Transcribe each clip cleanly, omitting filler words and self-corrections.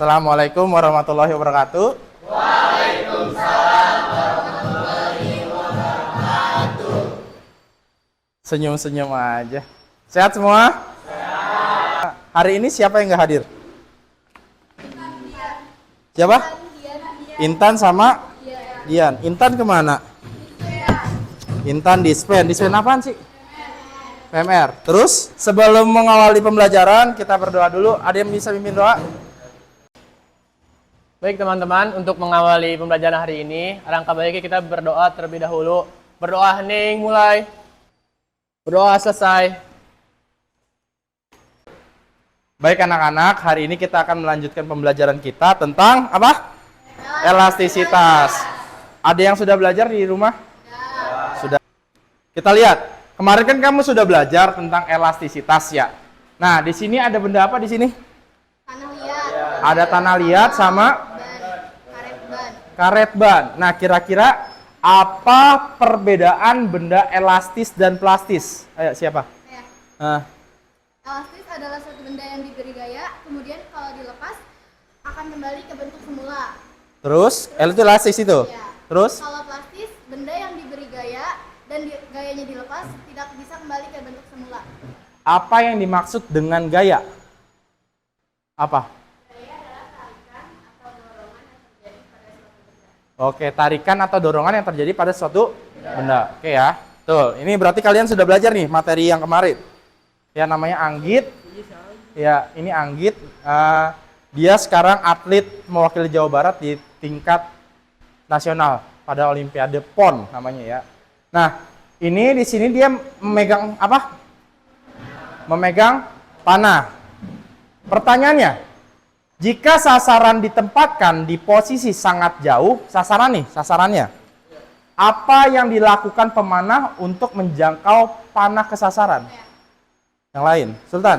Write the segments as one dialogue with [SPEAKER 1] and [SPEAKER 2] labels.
[SPEAKER 1] Assalamualaikum warahmatullahi wabarakatuh.
[SPEAKER 2] Waalaikumsalam warahmatullahi wabarakatuh.
[SPEAKER 1] Senyum-senyum aja. Sehat semua? Sehat. Hari ini siapa yang nggak hadir? Siapa? Intan sama Dian. Intan kemana? Intan dispen. Dispen apaan sih? PMR. Terus sebelum mengawali pembelajaran kita berdoa dulu. Ada yang bisa mimpin doa?
[SPEAKER 3] Baik teman-teman, untuk mengawali pembelajaran hari ini, alangkah baiknya kita berdoa terlebih dahulu. Berdoa hening mulai. Berdoa selesai.
[SPEAKER 1] Baik anak-anak, hari ini kita akan melanjutkan pembelajaran kita tentang apa? Elastisitas. Ada yang sudah belajar di rumah? Sudah. Kita lihat. Kemarin kan kamu sudah belajar tentang elastisitas ya. Nah, di sini ada benda apa di sini?
[SPEAKER 2] Tanah liat.
[SPEAKER 1] Ada tanah liat sama
[SPEAKER 2] Karet ban.
[SPEAKER 1] karet ban. Nah, kira-kira apa perbedaan benda elastis dan plastis? Ayo, siapa?
[SPEAKER 2] Ya.
[SPEAKER 1] Nah,
[SPEAKER 2] Elastis adalah suatu benda yang diberi gaya, kemudian kalau dilepas akan kembali ke bentuk semula.
[SPEAKER 1] terus, itu elastis itu.
[SPEAKER 2] Ya.
[SPEAKER 1] Terus,
[SPEAKER 2] Kalau plastis, benda yang diberi gaya dan gayanya dilepas tidak bisa kembali ke bentuk semula.
[SPEAKER 1] apa yang dimaksud dengan gaya? Apa? Oke, tarikan atau dorongan yang terjadi pada suatu benda. Oke ya. Tuh, ini berarti kalian sudah belajar nih materi yang kemarin. Ya, namanya Anggit. Ya, ini Anggit. Dia sekarang atlet mewakili Jawa Barat di tingkat nasional pada Olimpiade PON namanya ya. Nah, ini di sini dia memegang apa? Memegang panah. Pertanyaannya, jika sasaran ditempatkan di posisi sangat jauh, sasarannya, apa yang dilakukan pemanah untuk menjangkau panah ke sasaran? Yang lain, Sultan.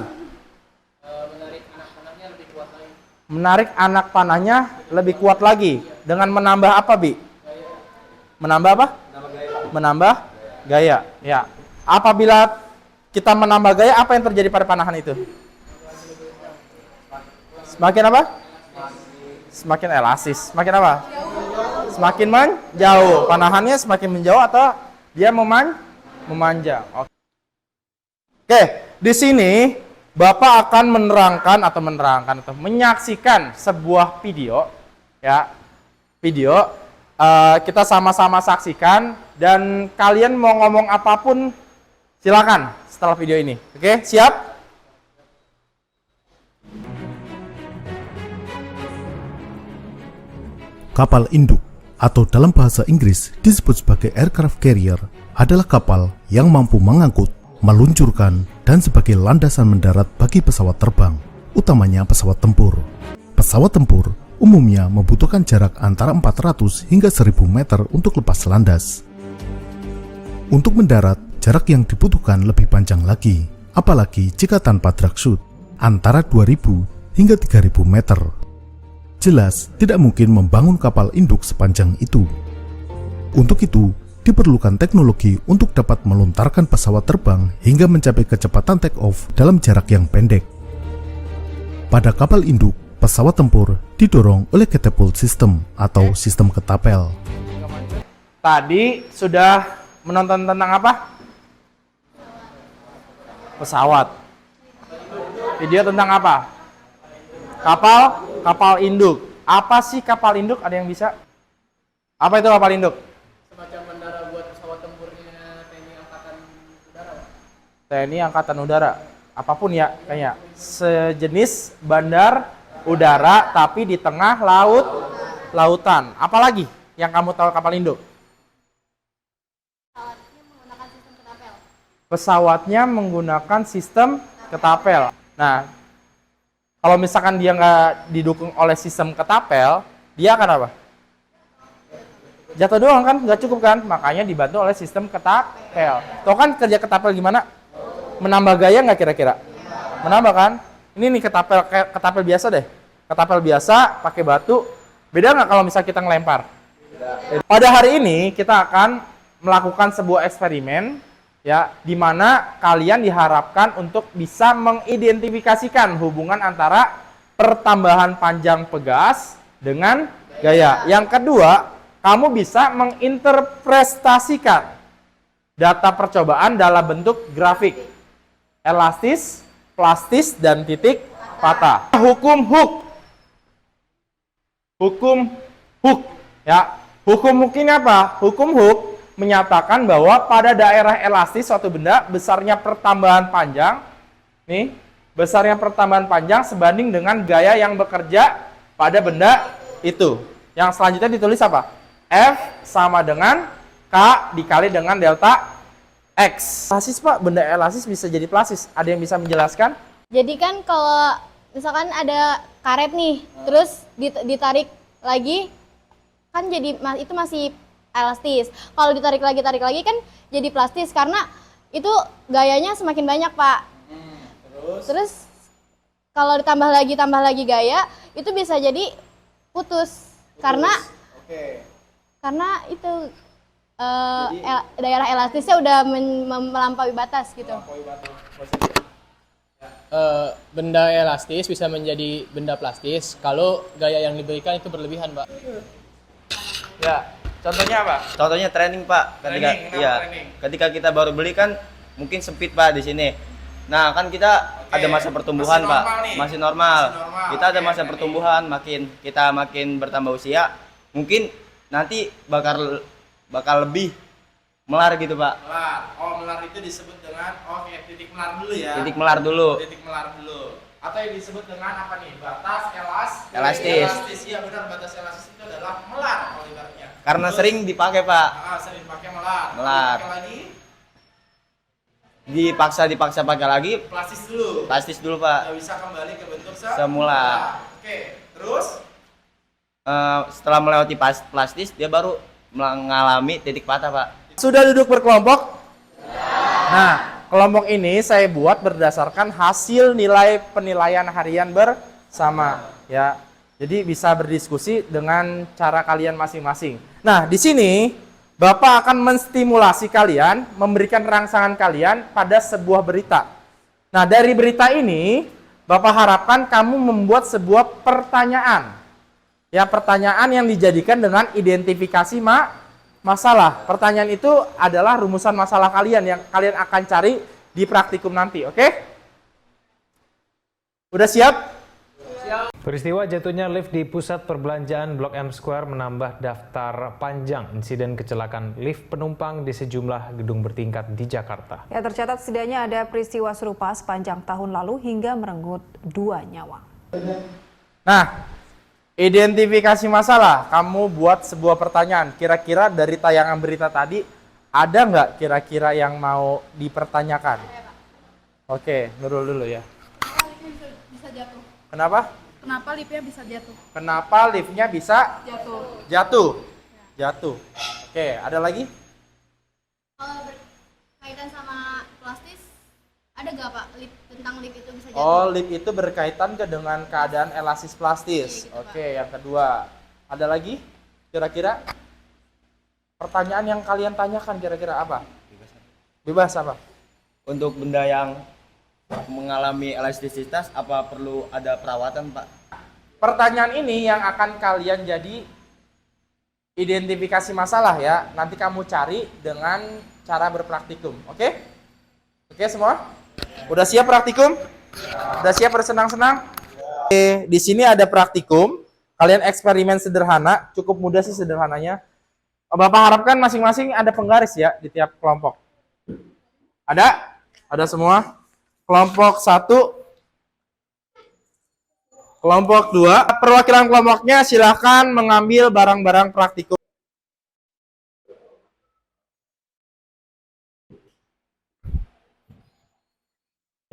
[SPEAKER 1] Menarik anak panahnya lebih kuat lagi. Dengan menambah apa, Bi? Menambah apa? Menambah gaya. Ya. Apabila kita menambah gaya, apa yang terjadi pada panahan itu? Semakin apa? Semakin elastis. Semakin apa? Semakin menjauh. Panahannya semakin menjauh atau dia memanjang. Oke, di sini Bapak akan menerangkan atau menyaksikan sebuah video ya. Video kita sama-sama saksikan dan kalian mau ngomong apapun silakan setelah video ini. Oke, siap?
[SPEAKER 4] Kapal induk atau dalam bahasa Inggris disebut sebagai aircraft carrier adalah kapal yang mampu mengangkut, meluncurkan, dan sebagai landasan mendarat bagi pesawat terbang, utamanya pesawat tempur. Pesawat tempur umumnya membutuhkan jarak antara 400 hingga 1000 meter untuk lepas landas. Untuk mendarat, jarak yang dibutuhkan lebih panjang lagi, apalagi jika tanpa drag chute, antara 2000 hingga 3000 meter. Jelas, tidak mungkin membangun kapal induk sepanjang itu. Untuk itu, diperlukan teknologi untuk dapat melontarkan pesawat terbang hingga mencapai kecepatan take-off dalam jarak yang pendek. Pada kapal induk, pesawat tempur didorong oleh catapult system atau sistem ketapel.
[SPEAKER 1] Tadi sudah menonton tentang apa? Pesawat. Video tentang apa? Kapal induk. Apa sih kapal induk? Ada yang bisa? Apa itu kapal induk?
[SPEAKER 3] Semacam bandara buat pesawat tempurnya TNI Angkatan Udara.
[SPEAKER 1] TNI Angkatan Udara. Apapun ya, kayaknya. Sejenis bandar udara tapi di tengah lautan. Apalagi yang kamu tahu kapal induk? Pesawatnya menggunakan sistem ketapel. Nah, kalau misalkan dia nggak didukung oleh sistem ketapel, dia akan apa? Jatuh doang kan, nggak cukup kan? Makanya dibantu oleh sistem ketapel. Tahu kan kerja ketapel gimana? Menambah gaya nggak kira-kira? Menambah kan? Ini nih ketapel biasa deh. Ketapel biasa pakai batu. Beda nggak kalau misalnya kita ngelempar? Pada hari ini kita akan melakukan sebuah eksperimen ya, di mana kalian diharapkan untuk bisa mengidentifikasikan hubungan antara pertambahan panjang pegas dengan gaya. Yang kedua, kamu bisa menginterpretasikan data percobaan dalam bentuk grafik. Elastis, plastis, dan titik patah. Hukum hook. Hukum hook. Ya, hukum hook ini apa? Hukum hook menyatakan bahwa pada daerah elastis suatu benda besarnya pertambahan panjang, nih, besarnya pertambahan panjang sebanding dengan gaya yang bekerja pada benda itu. Yang selanjutnya ditulis apa? F sama dengan K dikali dengan delta X. Plastis Pak, benda elastis bisa jadi plastis. Ada yang bisa menjelaskan?
[SPEAKER 2] Jadi kan kalau misalkan ada karet nih, terus ditarik lagi, kan jadi itu masih elastis. Kalau ditarik lagi kan jadi plastis karena itu gayanya semakin banyak, Pak. Terus kalau ditambah lagi gaya, itu bisa jadi putus. Karena itu daerah elastisnya udah melampaui batas gitu.
[SPEAKER 3] Benda elastis bisa menjadi benda plastis kalau gaya yang diberikan itu berlebihan, Pak.
[SPEAKER 1] Ya, contohnya apa?
[SPEAKER 5] Contohnya training, Pak. Ketika kita baru beli kan mungkin sempit, Pak, di sini. Nah, kan kita ada masa pertumbuhan, Pak. Masih normal. Kita ada masa pertumbuhan, makin bertambah usia, mungkin nanti bakal lebih melar gitu, Pak.
[SPEAKER 1] Melar. Oh, melar itu disebut dengan titik melar dulu ya.
[SPEAKER 5] Titik melar dulu.
[SPEAKER 1] Titik melar dulu. Atau yang disebut dengan apa nih? Batas
[SPEAKER 5] Elastis.
[SPEAKER 1] Iya benar, batas elastis itu adalah melar kalau ibaratnya.
[SPEAKER 5] Karena sering dipakai, Pak.
[SPEAKER 1] Sering pakai melar.
[SPEAKER 5] Melar.
[SPEAKER 1] Pakai lagi
[SPEAKER 5] Dipaksa pakai lagi.
[SPEAKER 1] Plastis dulu,
[SPEAKER 5] Pak.
[SPEAKER 1] Nggak bisa kembali ke bentuk
[SPEAKER 5] semula.
[SPEAKER 1] Oke, terus
[SPEAKER 5] Setelah melewati plastis, dia baru mengalami titik patah, Pak.
[SPEAKER 1] sudah duduk berkelompok? Nah, kelompok ini saya buat berdasarkan hasil nilai penilaian harian bersama, ya. Jadi bisa berdiskusi dengan cara kalian masing-masing. Nah, di sini Bapak akan menstimulasi kalian, memberikan rangsangan kalian pada sebuah berita. Nah, dari berita ini, Bapak harapkan kamu membuat sebuah pertanyaan. Ya, pertanyaan yang dijadikan dengan identifikasi masalah. Pertanyaan itu adalah rumusan masalah kalian yang kalian akan cari di praktikum nanti, oke? Udah siap?
[SPEAKER 6] Peristiwa jatuhnya lift di pusat perbelanjaan Blok M Square menambah daftar panjang insiden kecelakaan lift penumpang di sejumlah gedung bertingkat di Jakarta.
[SPEAKER 7] Ya, tercatat setidaknya ada peristiwa serupa sepanjang tahun lalu hingga merenggut 2 nyawa.
[SPEAKER 1] Nah, identifikasi masalah. Kamu buat sebuah pertanyaan. Kira-kira dari tayangan berita tadi, ada nggak kira-kira yang mau dipertanyakan? Oke, Nurul dulu ya.
[SPEAKER 2] Bisa jatuh.
[SPEAKER 1] Kenapa?
[SPEAKER 2] Kenapa liftnya bisa jatuh?
[SPEAKER 1] Kenapa liftnya bisa jatuh? Oke, ada lagi?
[SPEAKER 2] Kalau berkaitan sama plastis, ada nggak Pak tentang lift itu bisa jatuh?
[SPEAKER 1] Oh, lift itu berkaitan dengan keadaan elastis plastis.
[SPEAKER 2] Iya, gitu,
[SPEAKER 1] Oke, yang kedua. Ada lagi? Kira-kira? Pertanyaan yang kalian tanyakan kira-kira apa? Bebas apa?
[SPEAKER 5] Untuk benda yang mengalami elastisitas, apa perlu ada perawatan, Pak?
[SPEAKER 1] Pertanyaan ini yang akan kalian jadi identifikasi masalah ya. Nanti kamu cari dengan cara berpraktikum, oke? Oke semua? Udah siap praktikum? Udah siap bersenang-senang? Oke, di sini ada praktikum. Kalian eksperimen sederhana, cukup mudah sih sederhananya. Bapak harapkan masing-masing ada penggaris ya di tiap kelompok. Ada? Ada semua? Kelompok 1, kelompok 2, perwakilan kelompoknya silahkan mengambil barang-barang praktikum.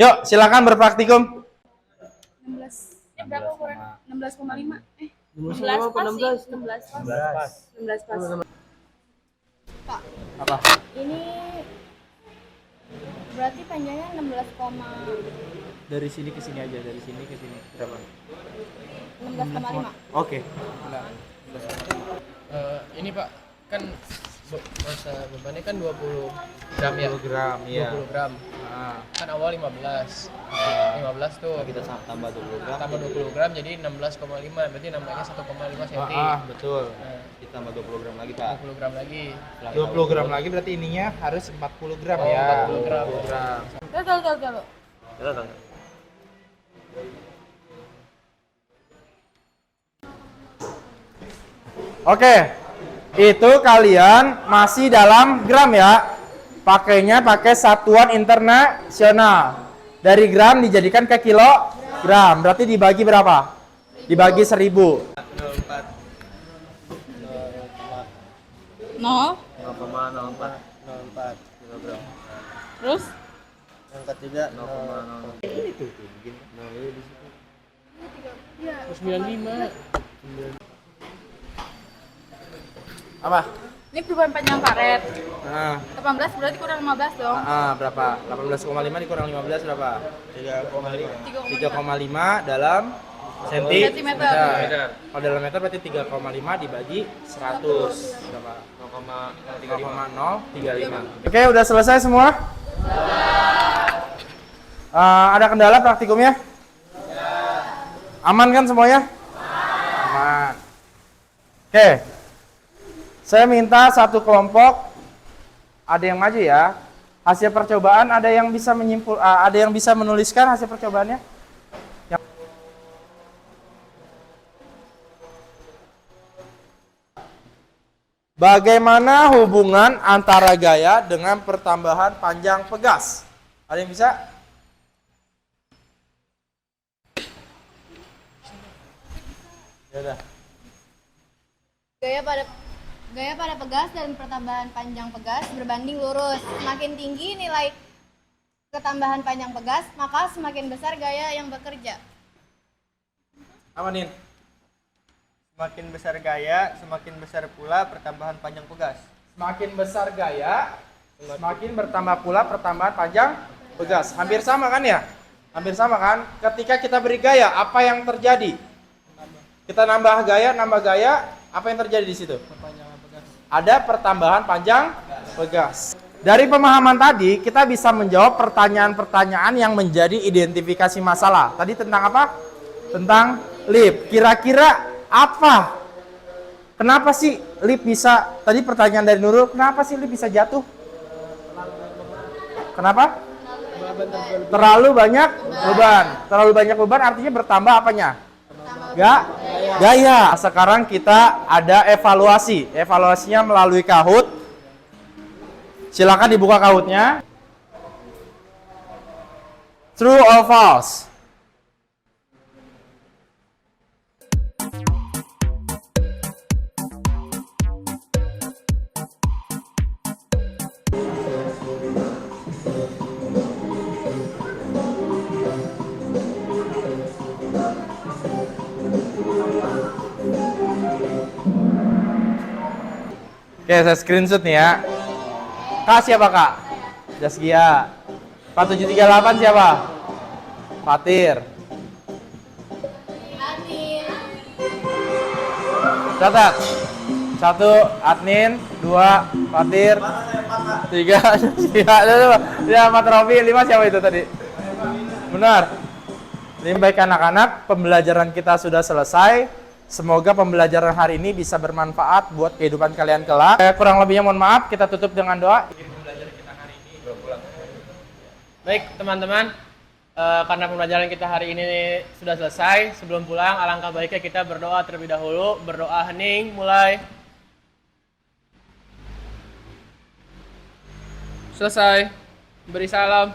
[SPEAKER 1] Yuk, silahkan berpraktikum.
[SPEAKER 8] 16. Berapa ukuran? 16,5. 16 pas sih. 16 pas.
[SPEAKER 2] Pak,
[SPEAKER 1] Apa?
[SPEAKER 2] ini berarti panjangnya 16,
[SPEAKER 1] Dari sini ke sini aja, dari sini ke sini. Berapa?
[SPEAKER 2] 16,5.
[SPEAKER 1] Oke.
[SPEAKER 3] Ini Pak, kan Masa bebannya kan 20 gram ya.
[SPEAKER 1] 20 gram, iya.
[SPEAKER 3] 20 gram.
[SPEAKER 1] Nah,
[SPEAKER 3] Kan awal 15. 15 tuh.
[SPEAKER 5] Kita tambah 20 gram.
[SPEAKER 3] Tambah 20 gram jadi 16,5. Berarti nambahnya 1,5 cm.
[SPEAKER 1] betul.
[SPEAKER 3] Nah,
[SPEAKER 5] Kita tambah 20 gram lagi, Pak.
[SPEAKER 3] 20 gram lagi.
[SPEAKER 1] 20 gram lagi berarti ininya harus 40 gram
[SPEAKER 3] Oh,
[SPEAKER 1] ya.
[SPEAKER 3] 40 gram.
[SPEAKER 1] 40 gram.
[SPEAKER 8] Kalau.
[SPEAKER 1] Oke, itu kalian masih dalam gram ya. Pakainya pakai satuan internasional. Dari gram dijadikan ke kilogram. Berarti dibagi berapa? Dibagi 1000.
[SPEAKER 8] 0.
[SPEAKER 5] 0,04 kilogram.
[SPEAKER 8] Terus?
[SPEAKER 5] Angkat juga 0,0.
[SPEAKER 3] Terus 95.
[SPEAKER 1] Apa?
[SPEAKER 8] Ini perubahan panjang karet.
[SPEAKER 1] Nah,
[SPEAKER 8] 18 berarti kurang 15 dong.
[SPEAKER 1] berapa? 18,5 dikurang 15 berapa?
[SPEAKER 5] 3,5.
[SPEAKER 1] 3,5 dalam
[SPEAKER 8] Sentimeter.
[SPEAKER 1] Kalau dalam meter berarti 3,5 dibagi 100 berapa? 0,035. Oke, udah selesai semua? Ada kendala praktikumnya? Aman kan semuanya? Aman. Oke. Saya minta satu kelompok ada yang maju ya. Hasil percobaan ada yang bisa ada yang bisa menuliskan hasil percobaannya? Bagaimana hubungan antara gaya dengan pertambahan panjang pegas? Ada yang bisa? Ya udah.
[SPEAKER 2] Gaya pada pegas dan pertambahan panjang pegas berbanding lurus. Semakin tinggi nilai ketambahan panjang pegas, maka semakin besar gaya yang bekerja.
[SPEAKER 1] Apa Nin?
[SPEAKER 5] Semakin besar gaya, semakin besar pula pertambahan panjang pegas.
[SPEAKER 1] Semakin besar gaya, semakin bertambah pula pertambahan panjang pegas. Hampir sama kan ya? Hampir sama kan? Ketika kita beri gaya, apa yang terjadi? Kita nambah gaya, apa yang terjadi di situ? Ada pertambahan panjang pegas. Dari pemahaman tadi, kita bisa menjawab pertanyaan-pertanyaan yang menjadi identifikasi masalah. Tadi tentang apa? Tentang lip. Kira-kira apa? Kenapa sih lip bisa? Tadi pertanyaan dari Nurul, kenapa sih lip bisa jatuh? Kenapa? Terlalu banyak beban. Terlalu banyak beban artinya bertambah apanya? Gaya. Sekarang kita ada evaluasi. Evaluasinya melalui Kahoot. Silakan dibuka Kahootnya. True or false? Oke, saya screenshot nih ya. Kak siapa kak? Jaskia. 4738 siapa? Fatir. Catat. 1 admin, 2 Fatir, 3 Jaskia. Ya, 4 Rofi, 5 siapa itu tadi? Benar. Ini baik anak-anak, pembelajaran kita sudah selesai. Semoga pembelajaran hari ini bisa bermanfaat buat kehidupan kalian kelak. Kurang lebihnya mohon maaf, kita tutup dengan doa.
[SPEAKER 3] Baik teman-teman, karena pembelajaran kita hari ini sudah selesai, sebelum pulang alangkah baiknya kita berdoa terlebih dahulu. Berdoa hening, mulai. Selesai. Beri salam.